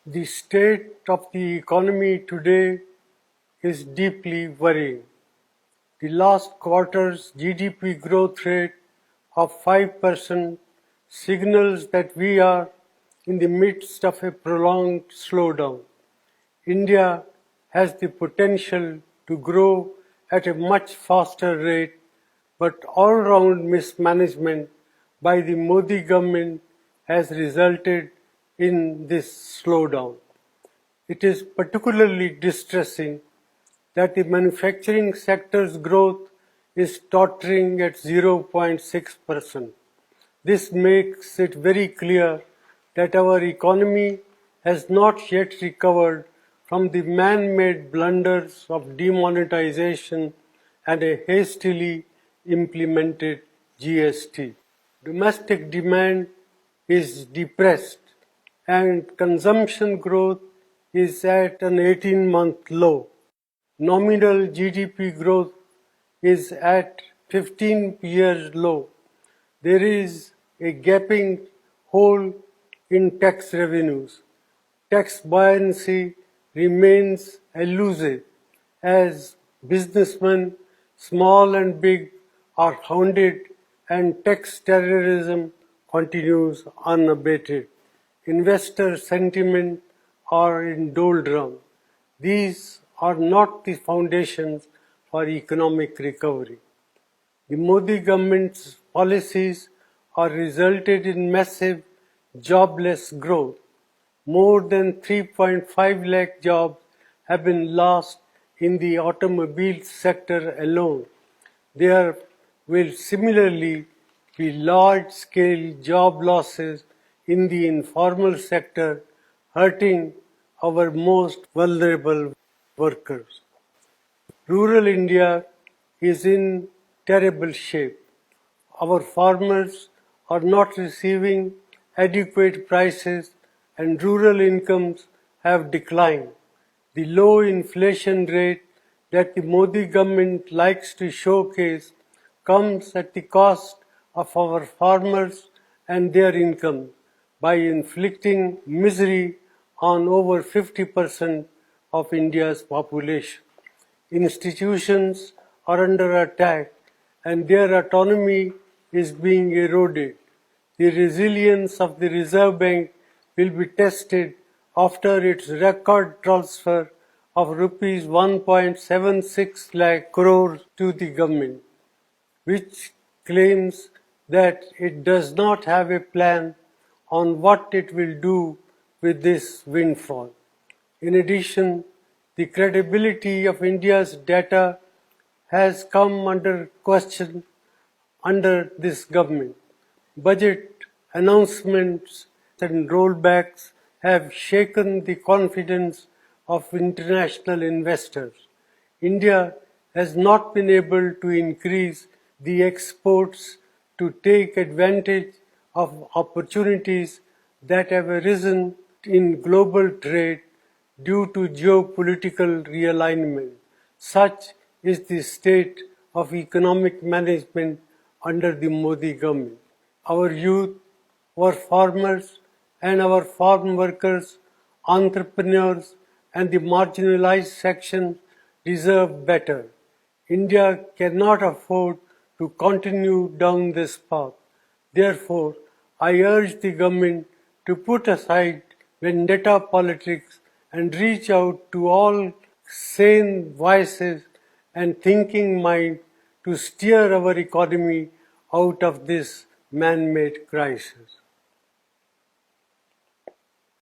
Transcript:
The state of the economy today is deeply worrying. The last quarter's GDP growth rate of 5% signals that we are in the midst of a prolonged slowdown. India has the potential to grow at a much faster rate, but all-round mismanagement by the Modi government has resulted in this slowdown. It is particularly distressing that the manufacturing sector's growth is tottering at 0.6%. This makes it very clear that our economy has not yet recovered from the man-made blunders of demonetization and a hastily implemented GST. Domestic demand is depressed and consumption growth is at an 18-month low. Nominal GDP growth is at 15-year low. There is a gaping hole in tax revenues. Tax buoyancy remains elusive as businessmen, small and big, are hounded and tax terrorism continues unabated. Investor sentiment are in doldrum. These are not the foundations for economic recovery. The Modi government's policies are resulted in massive jobless growth. More than 3.5 lakh jobs have been lost in the automobile sector alone. There will similarly be large-scale job losses in the informal sector, hurting our most vulnerable workers. Rural India is in terrible shape. Our farmers are not receiving adequate prices and rural incomes have declined. The low inflation rate that the Modi government likes to showcase comes at the cost of our farmers and their income by inflicting misery on over 50% of India's population. Institutions are under attack and their autonomy is being eroded. The resilience of the Reserve Bank will be tested after its record transfer of rupees 1.76 lakh crore to the government, which claims that it does not have a plan on what it will do with this windfall. In addition, the credibility of India's data has come under question under this government. Budget announcements and rollbacks have shaken the confidence of international investors. India has not been able to increase the exports to take advantage of opportunities that have arisen in global trade due to geopolitical realignment. Such is the state of economic management under the Modi government. Our youth, our farmers and our farm workers, entrepreneurs and the marginalized sections deserve better. India cannot afford to continue down this path. Therefore, I urge the government to put aside vendetta politics and reach out to all sane voices and thinking mind to steer our economy out of this man-made crisis.